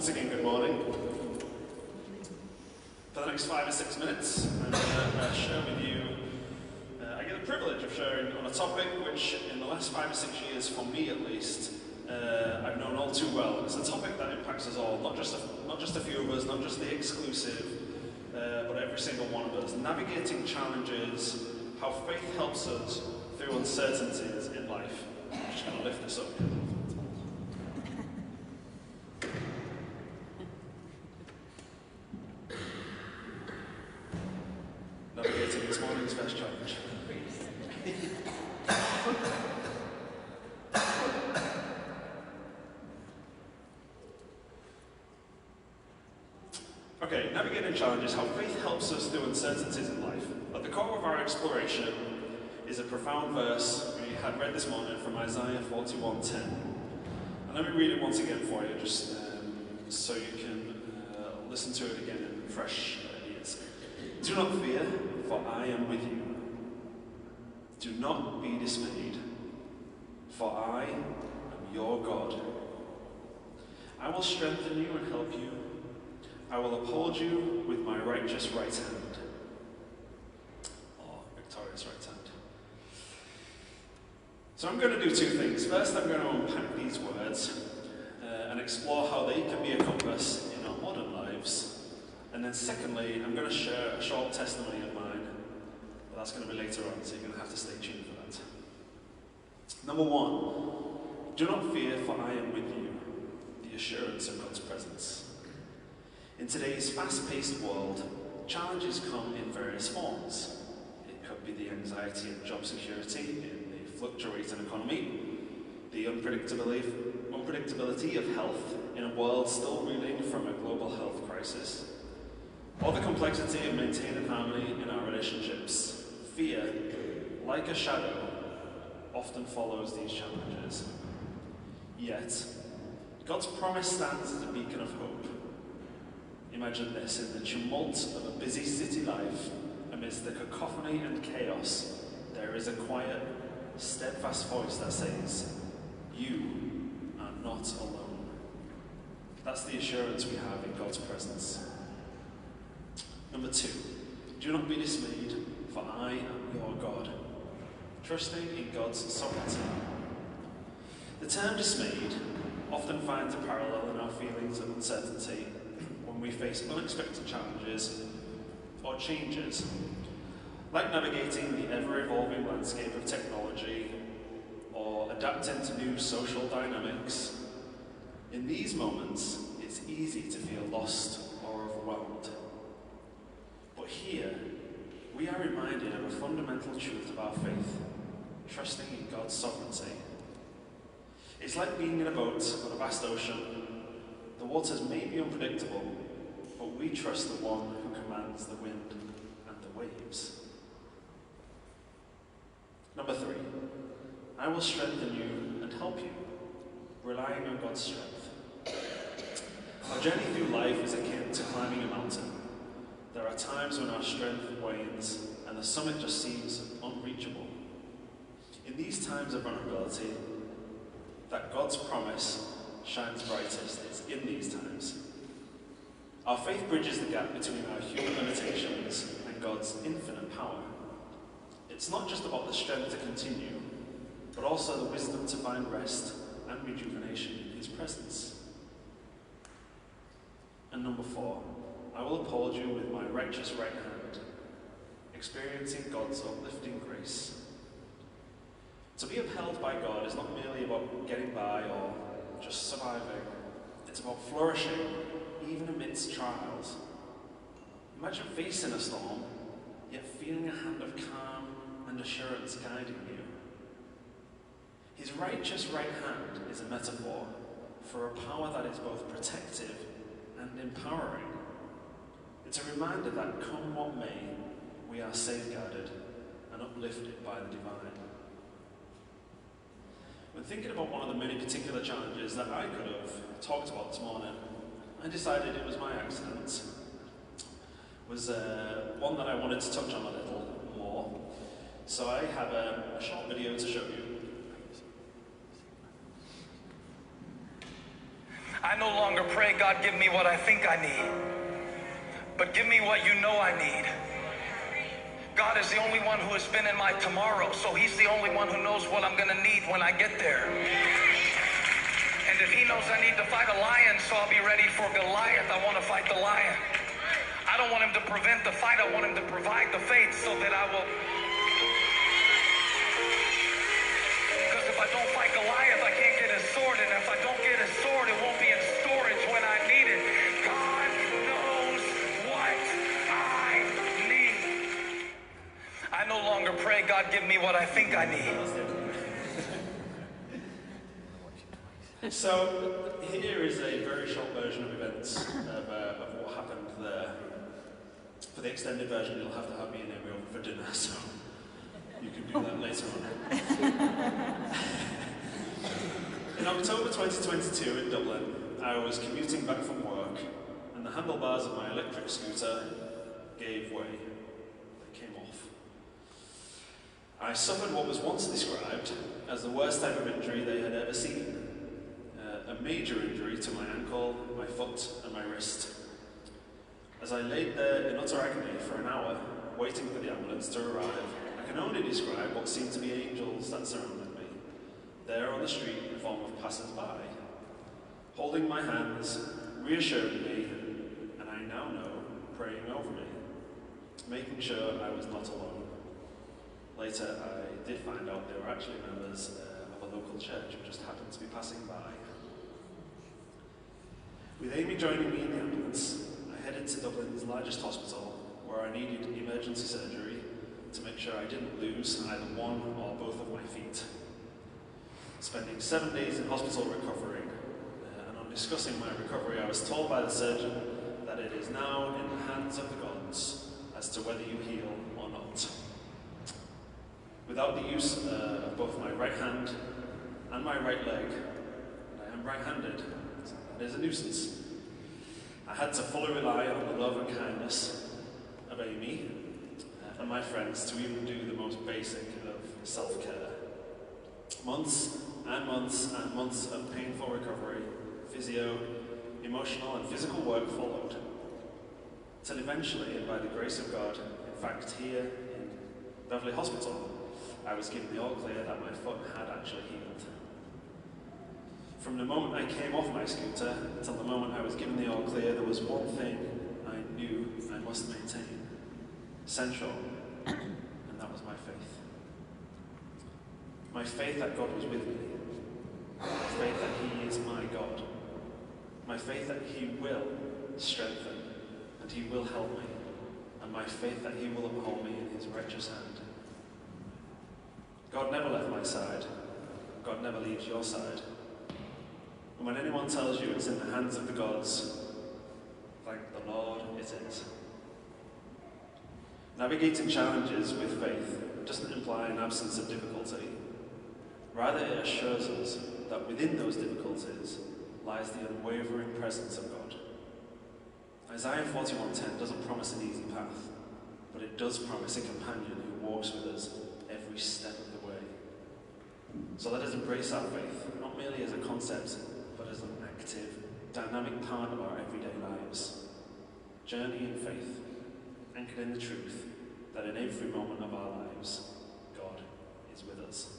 Once again, good morning. For the next 5 or 6 minutes, I'm going to share with you, I get the privilege of sharing on a topic which, in the last 5 or 6 years, for me at least, I've known all too well. It's a topic that impacts us all, not just a few of us, not just the exclusive, but every single one of us. Navigating challenges, how faith helps us through uncertainties in life. I'm just going to lift this up. Navigating this morning's first challenge. Okay, navigating challenges, how faith helps us through uncertainties in life. At the core of our exploration is a profound verse we had read this morning from Isaiah 41:10. And let me read it once again for you, just so you can listen to it again in fresh ears. Do not fear, for I am with you. Do not be dismayed, for I am your God. I will strengthen you and help you. I will uphold you with my righteous right hand. Or victorious right hand. So I'm going to do two things. First, I'm going to unpack these words and explore how they can be a compass in our modern lives. And then secondly, I'm going to share a short testimony of mine, but that's going to be later on, so you're going to have to stay tuned for that. Number one, do not fear, for I am with you, the assurance of God's presence. In today's fast-paced world, challenges come in various forms. It could be the anxiety of job security in the fluctuating economy, the unpredictability of health in a world still reeling from a global health crisis, or the complexity of maintaining harmony in our relationships. Fear, like a shadow, often follows these challenges. Yet, God's promise stands as a beacon of hope. Imagine this: in the tumult of a busy city life, amidst the cacophony and chaos, there is a quiet, steadfast voice that says, "You are not alone." That's the assurance we have in God's presence. Number two, do not be dismayed, for I am your God. Trusting in God's sovereignty. The term dismayed often finds a parallel in our feelings of uncertainty when we face unexpected challenges or changes, like navigating the ever-evolving landscape of technology or adapting to new social dynamics. In these moments, it's easy to feel lost or overwhelmed. But here, we are reminded of a fundamental truth of our faith, trusting in God's sovereignty. It's like being in a boat on a vast ocean. The waters may be unpredictable, but we trust the one who commands the wind and the waves. Number three, I will strengthen you and help you, relying on God's strength. Our journey through life is akin to climbing a mountain. There are times when our strength wanes and the summit just seems unreachable. In these times of vulnerability, that God's promise shines brightest. It's in these times. Our faith bridges the gap between our human limitations and God's infinite power. It's not just about the strength to continue, but also the wisdom to find rest and rejuvenation in His presence. And number four, I will uphold you with my righteous right hand, experiencing God's uplifting grace. To be upheld by God is not merely about getting by or just surviving. It's about flourishing, even amidst trials. Imagine facing a storm, yet feeling a hand of calm and assurance guiding you. His righteous right hand is a metaphor for a power that is both protective and empowering. It's a reminder that, come what may, we are safeguarded and uplifted by the divine. When thinking about one of the many particular challenges that I could have talked about this morning, I decided it was my accident. It was one that I wanted to touch on a little more. So I have a short video to show you. I I no longer pray, God, give me what I think I need, but give me what you know I need. God is the only one who has been in my tomorrow, so he's the only one who knows what I'm going to need when I get there. And if he knows I need to fight a lion, so I'll be ready for Goliath, I want to fight the lion. I don't want him to prevent the fight, I want him to provide the faith so that I will. Because if I don't fight Goliath, I can't get his sword, and if I don't get his sword, it won't be in storage when I need it. God knows what I need. I no longer pray, God, give me what I think I need. So, here is a very short version of events of what happened there. For the extended version, you'll have to have me and Amy over for dinner, so you can do that later on. In October 2022 in Dublin, I was commuting back from work, and the handlebars of my electric scooter gave way. They came off. I suffered what was once described as the worst type of injury they had ever seen. A major injury to my ankle, my foot, and my wrist. As I laid there in utter agony for an hour, waiting for the ambulance to arrive, I can only describe what seemed to be angels that surrounded me, there on the street in the form of passers-by, holding my hands, reassuring me, and I now know, praying over me, making sure I was not alone. Later, I did find out they were actually members of a local church who just happened to be passing by. With Amy joining me in the ambulance, I headed to Dublin's largest hospital, where I needed emergency surgery to make sure I didn't lose either one or both of my feet. Spending 7 days in hospital recovering, and on discussing my recovery, I was told by the surgeon that it is now in the hands of the gods as to whether you heal or not. Without the use of both my right hand and my right leg, and I am right-handed, so that is a nuisance. I had to fully rely on the love and kindness of Amy and my friends to even do the most basic of self-care. Months and months and months of painful recovery, physio, emotional and physical work followed. Till eventually, and by the grace of God, in fact here in Beverley Hospital, I was given the all clear that my foot had actually healed. From the moment I came off my scooter until the moment I was given the all clear, there was one thing I knew I must maintain, central, and that was my faith. My faith that God was with me, my faith that He is my God, my faith that He will strengthen and He will help me, and my faith that He will uphold me in His righteous hand. God never left my side. God never leaves your side. And when anyone tells you it's in the hands of the gods, thank the Lord it is. Navigating challenges with faith doesn't imply an absence of difficulty. Rather, it assures us that within those difficulties lies the unwavering presence of God. Isaiah 41:10 doesn't promise an easy path, but it does promise a companion who walks with us every step of the way. So let us embrace our faith, not merely as a concept, but as an active, dynamic part of our everyday lives. Journey in faith, anchored in the truth that in every moment of our lives, God is with us.